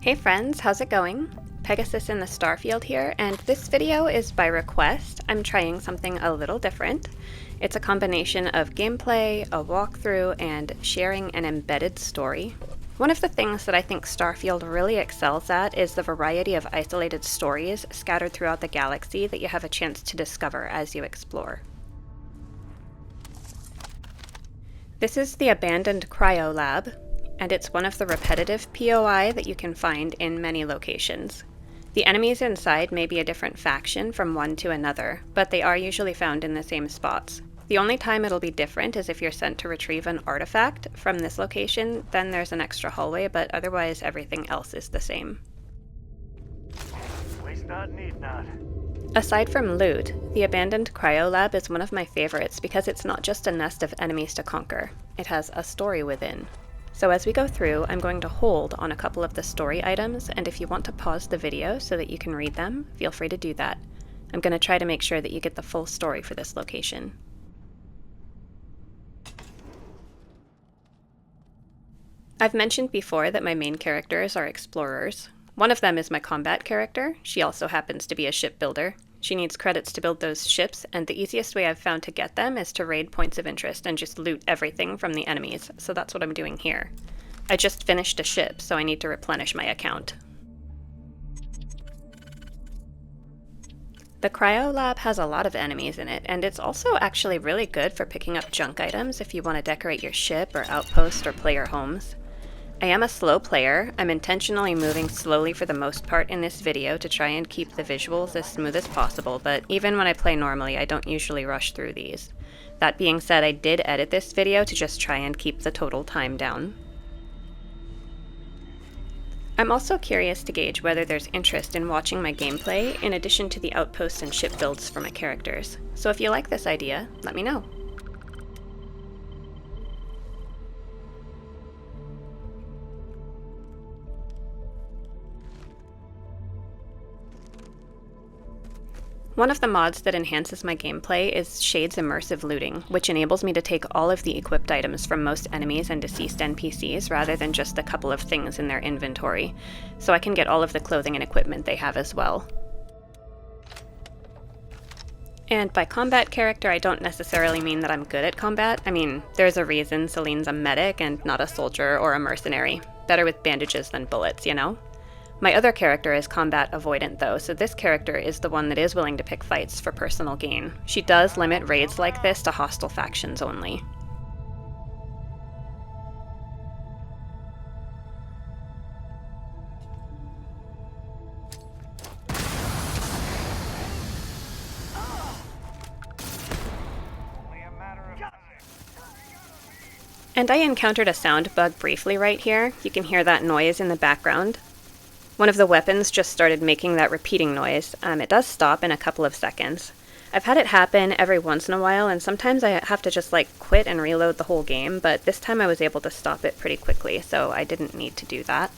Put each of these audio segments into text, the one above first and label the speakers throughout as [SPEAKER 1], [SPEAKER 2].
[SPEAKER 1] Hey friends, how's it going? Pegasus in the Starfield here, and this video is by request. I'm trying something a little different. It's a combination of gameplay, a walkthrough, and sharing an embedded story. One of the things that I think Starfield really excels at is the variety of isolated stories scattered throughout the galaxy that you have a chance to discover as you explore. This is the Abandoned Cryo Lab, and it's one of the repetitive POI that you can find in many locations. The enemies inside may be a different faction from one to another, but they are usually found in the same spots. The only time it'll be different is if you're sent to retrieve an artifact from this location, then there's an extra hallway, but otherwise everything else is the same.
[SPEAKER 2] Waste not, need not.
[SPEAKER 1] Aside from loot, the Abandoned Cryo Lab is one of my favorites because it's not just a nest of enemies to conquer, it has a story within. So as we go through, I'm going to hold on a couple of the story items, and if you want to pause the video so that you can read them, feel free to do that. I'm going to try to make sure that you get the full story for this location. I've mentioned before that my main characters are explorers. One of them is my combat character. She also happens to be a shipbuilder. She needs credits to build those ships, and the easiest way I've found to get them is to raid points of interest and just loot everything from the enemies, so that's what I'm doing here. I just finished a ship, so I need to replenish my account. The Cryo Lab has a lot of enemies in it, and it's also actually really good for picking up junk items if you want to decorate your ship or outpost or player homes. I am a slow player. I'm intentionally moving slowly for the most part in this video to try and keep the visuals as smooth as possible, but even when I play normally, I don't usually rush through these. That being said, I did edit this video to just try and keep the total time down. I'm also curious to gauge whether there's interest in watching my gameplay in addition to the outposts and ship builds for my characters. So if you like this idea, let me know. One of the mods that enhances my gameplay is Shade's Immersive Looting, which enables me to take all of the equipped items from most enemies and deceased NPCs rather than just a couple of things in their inventory, so I can get all of the clothing and equipment they have as well. And by combat character, I don't necessarily mean that I'm good at combat. I mean, there's a reason Selene's a medic and not a soldier or a mercenary. Better with bandages than bullets, you know? My other character is combat avoidant though, so this character is the one that is willing to pick fights for personal gain. She does limit raids like this to hostile factions only. And I encountered a sound bug briefly right here. You can hear that noise in the background. One of the weapons just started making that repeating noise. It does stop in a couple of seconds. I've had it happen every once in a while, and sometimes I have to just quit and reload the whole game, but this time I was able to stop it pretty quickly, so I didn't need to do that.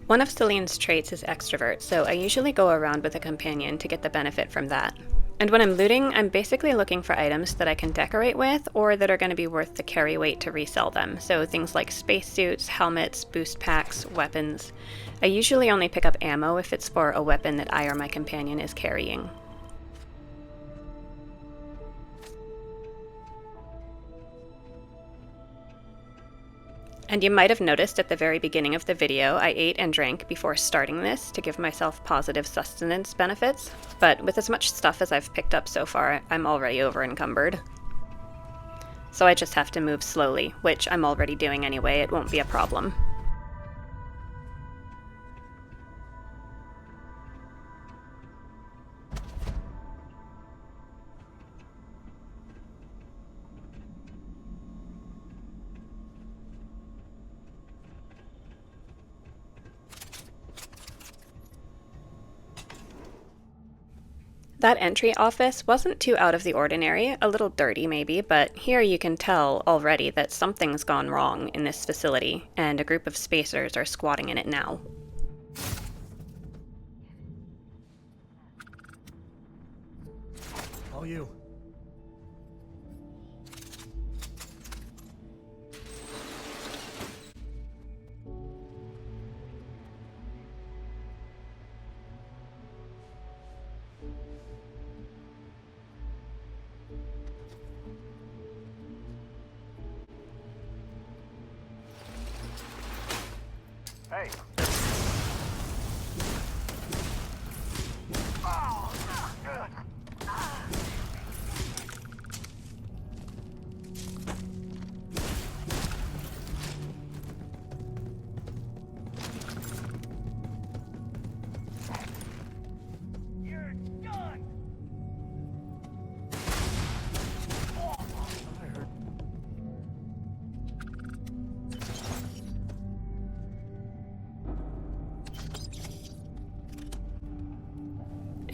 [SPEAKER 1] One of Selene's traits is extrovert, so I usually go around with a companion to get the benefit from that. And when I'm looting, I'm basically looking for items that I can decorate with or that are going to be worth the carry weight to resell them. So things like spacesuits, helmets, boost packs, weapons. I usually only pick up ammo if it's for a weapon that I or my companion is carrying. And you might have noticed at the very beginning of the video, I ate and drank before starting this to give myself positive sustenance benefits, but with as much stuff as I've picked up so far, I'm already over-encumbered. So I just have to move slowly, which I'm already doing anyway, it won't be a problem. That entry office wasn't too out of the ordinary, a little dirty maybe, but here you can tell already that something's gone wrong in this facility, and a group of spacers are squatting in it now.
[SPEAKER 2] All you.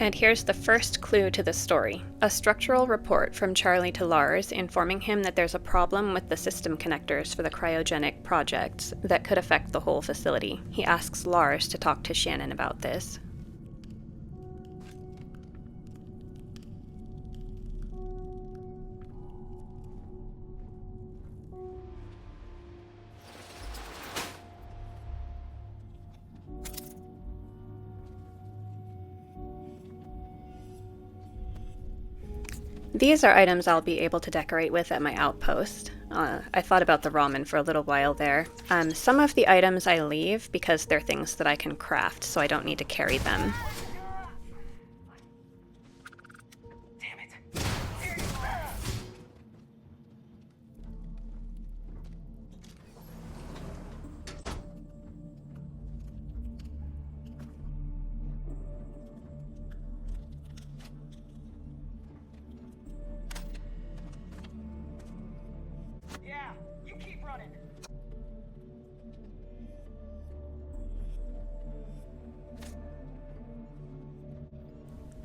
[SPEAKER 1] And here's the first clue to the story, a structural report from Charlie to Lars informing him that there's a problem with the system connectors for the cryogenic projects that could affect the whole facility. He asks Lars to talk to Shannon about this. These are items I'll be able to decorate with at my outpost. I thought about the ramen for a little while there. Some of the items I leave because they're things that I can craft, so I don't need to carry them.
[SPEAKER 2] Damn it. Yeah, you keep running.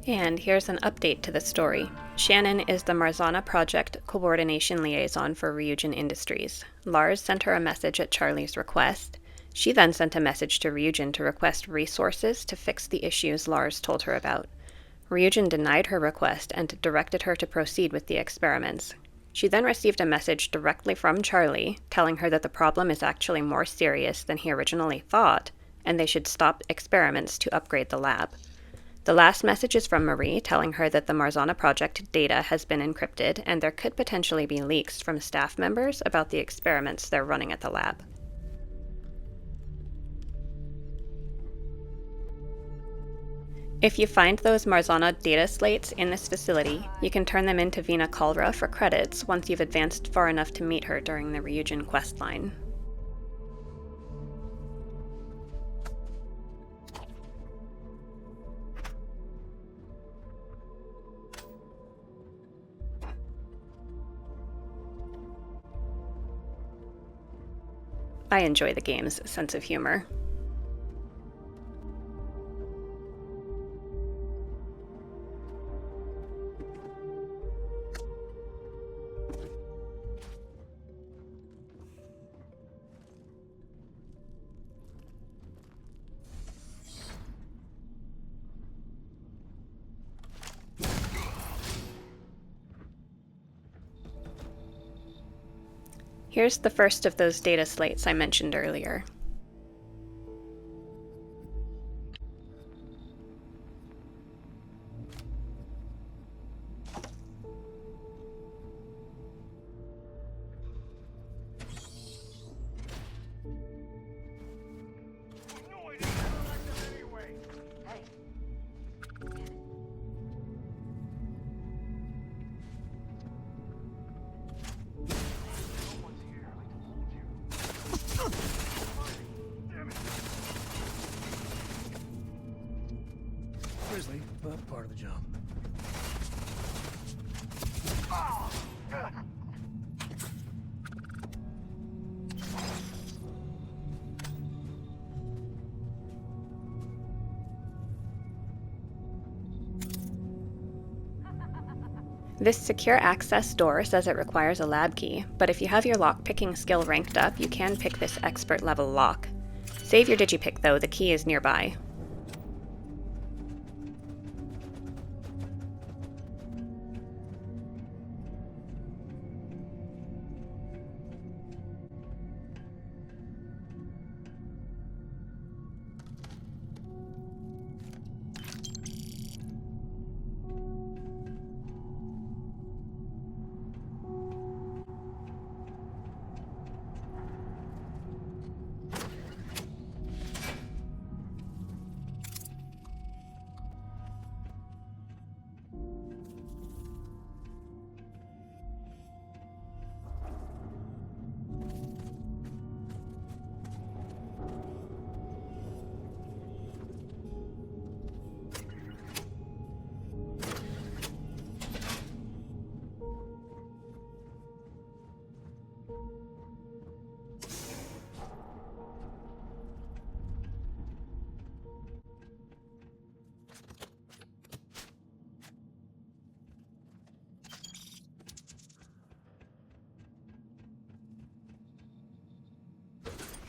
[SPEAKER 1] And here's an update to the story. Shannon is the Marzana Project Coordination Liaison for Ryujin Industries. Lars sent her a message at Charlie's request. She then sent a message to Ryujin to request resources to fix the issues Lars told her about. Ryujin denied her request and directed her to proceed with the experiments. She then received a message directly from Charlie, telling her that the problem is actually more serious than he originally thought, and they should stop experiments to upgrade the lab. The last message is from Marie, telling her that the Marzana project data has been encrypted, and there could potentially be leaks from staff members about the experiments they're running at the lab. If you find those Marzana data slates in this facility, you can turn them into Vina Kalra for credits once you've advanced far enough to meet her during the Ryujin questline. I enjoy the game's sense of humor. Here's the first of those data slates I mentioned earlier.
[SPEAKER 3] Grizzly, but part of the job.
[SPEAKER 1] This secure access door says it requires a lab key, but if you have your lockpicking skill ranked up, you can pick this expert level lock. Save your digipick though, the key is nearby.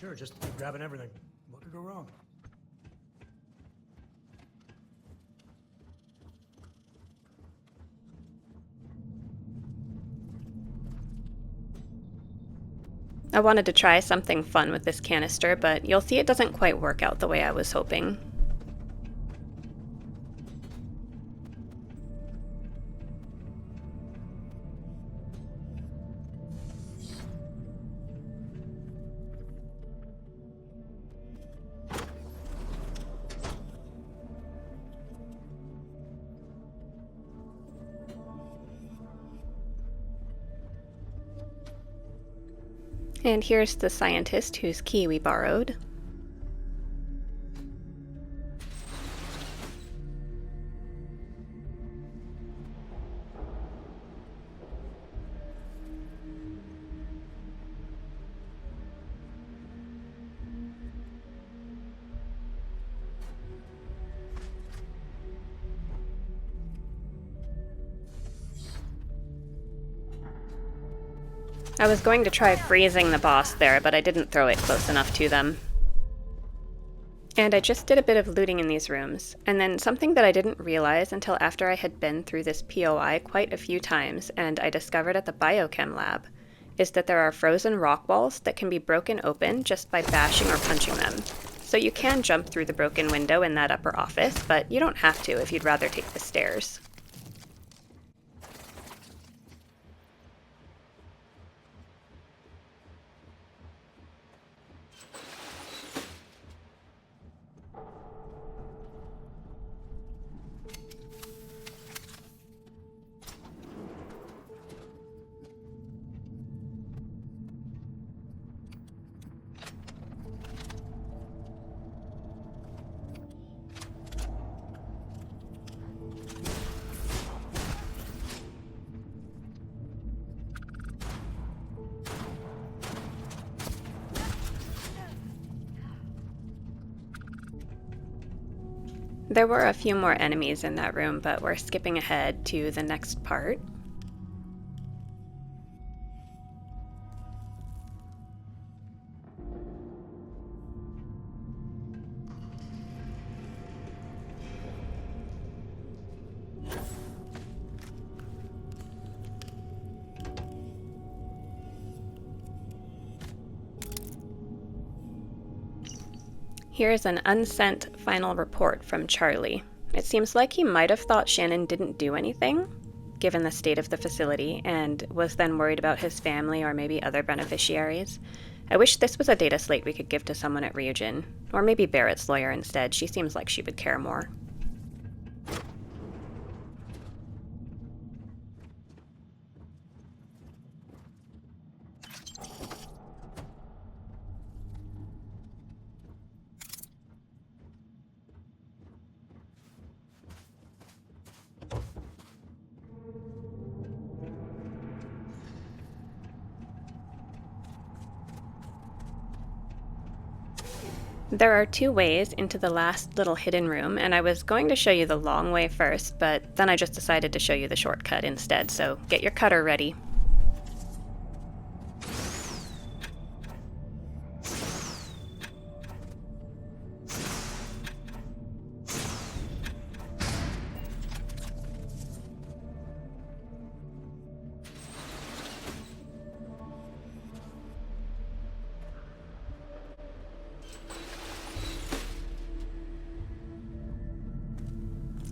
[SPEAKER 3] Sure, just keep grabbing everything. What could go wrong?
[SPEAKER 1] I wanted to try something fun with this canister, but you'll see it doesn't quite work out the way I was hoping. And here's the scientist whose key we borrowed. I was going to try freezing the boss there, but I didn't throw it close enough to them. And I just did a bit of looting in these rooms, and then something that I didn't realize until after I had been through this POI quite a few times and I discovered at the biochem lab, is that there are frozen rock walls that can be broken open just by bashing or punching them. So you can jump through the broken window in that upper office, but you don't have to if you'd rather take the stairs. There were a few more enemies in that room, but we're skipping ahead to the next part. Here's an unsent final report from Charlie. It seems like he might have thought Shannon didn't do anything, given the state of the facility, and was then worried about his family or maybe other beneficiaries. I wish this was a data slate we could give to someone at Ryujin, or maybe Barrett's lawyer instead. She seems like she would care more. There are two ways into the last little hidden room, and I was going to show you the long way first, but then I just decided to show you the shortcut instead, so get your cutter ready.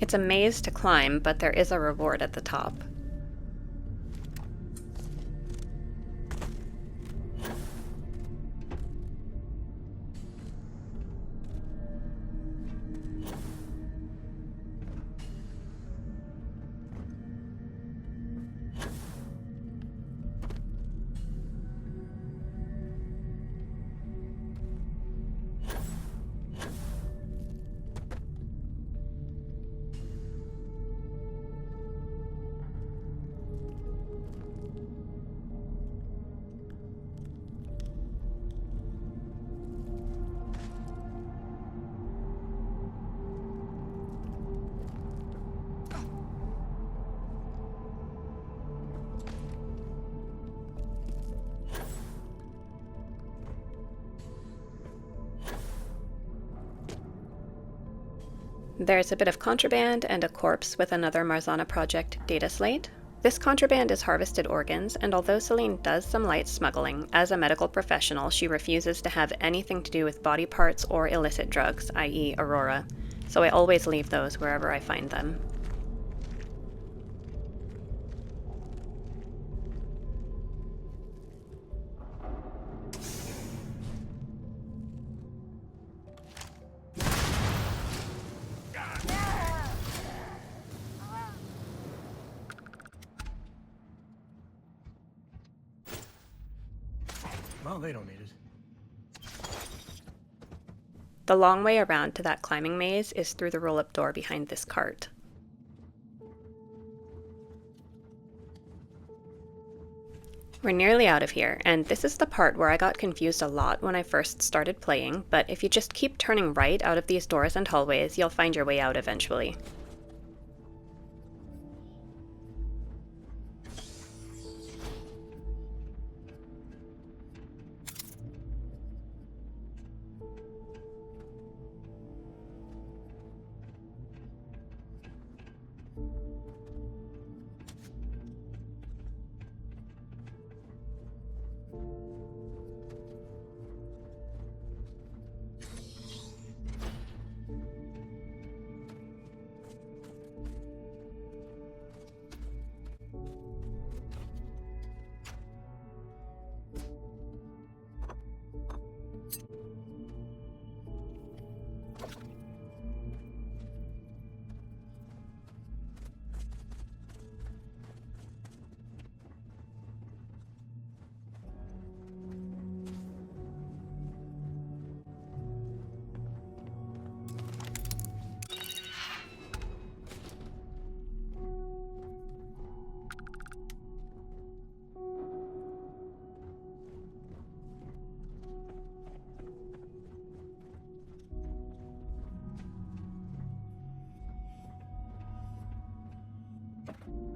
[SPEAKER 1] It's a maze to climb, but there is a reward at the top. There's a bit of contraband and a corpse with another Marzana Project data slate. This contraband is harvested organs, and although Selene does some light smuggling, as a medical professional, she refuses to have anything to do with body parts or illicit drugs, i.e. Aurora, so I always leave those wherever I find them.
[SPEAKER 3] Well, they don't need it.
[SPEAKER 1] The long way around to that climbing maze is through the roll-up door behind this cart. We're nearly out of here, and this is the part where I got confused a lot when I first started playing, but if you just keep turning right out of these doors and hallways, you'll find your way out eventually.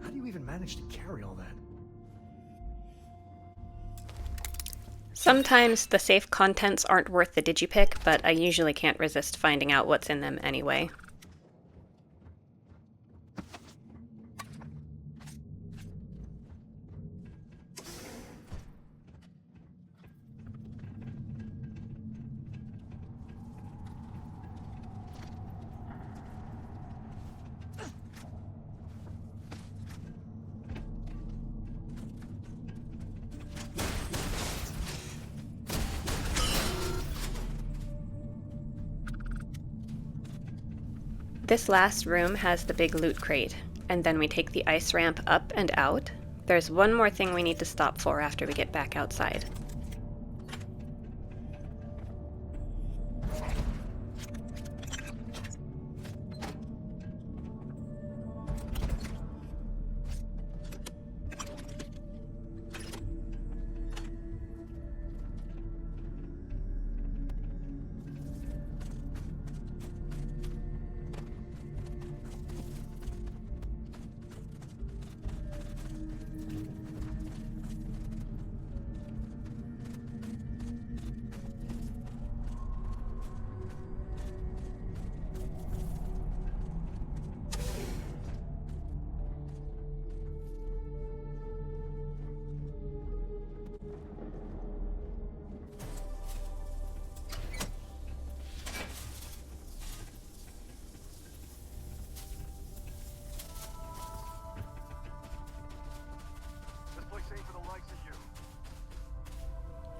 [SPEAKER 3] How do you even manage to carry all that?
[SPEAKER 1] Sometimes the safe contents aren't worth the digipick, but I usually can't resist finding out what's in them anyway. This last room has the big loot crate, and then we take the ice ramp up and out. There's one more thing we need to stop for after we get back outside.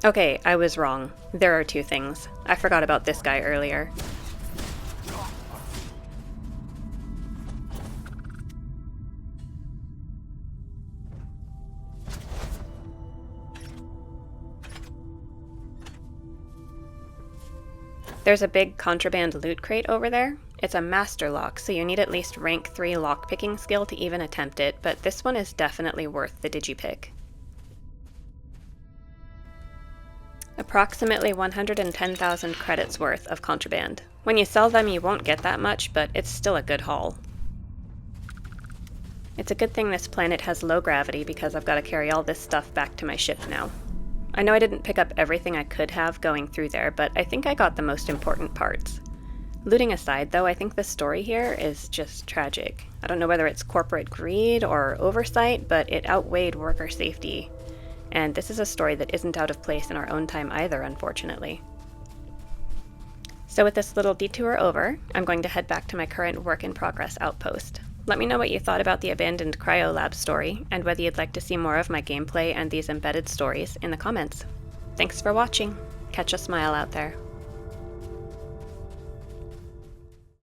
[SPEAKER 1] Okay, I was wrong. There are two things. I forgot about this guy earlier. There's a big contraband loot crate over there. It's a master lock, so you need at least rank 3 lockpicking skill to even attempt it, but this one is definitely worth the digipick. Approximately 110,000 credits worth of contraband. When you sell them, you won't get that much, but it's still a good haul. It's a good thing this planet has low gravity because I've got to carry all this stuff back to my ship now. I know I didn't pick up everything I could have going through there, but I think I got the most important parts. Looting aside, though, I think the story here is just tragic. I don't know whether it's corporate greed or oversight, but it outweighed worker safety. And this is a story that isn't out of place in our own time either, unfortunately. So with this little detour over, I'm going to head back to my current work-in-progress outpost. Let me know what you thought about the Abandoned Cryo Lab story, and whether you'd like to see more of my gameplay and these embedded stories in the comments. Thanks for watching. Catch a smile out there.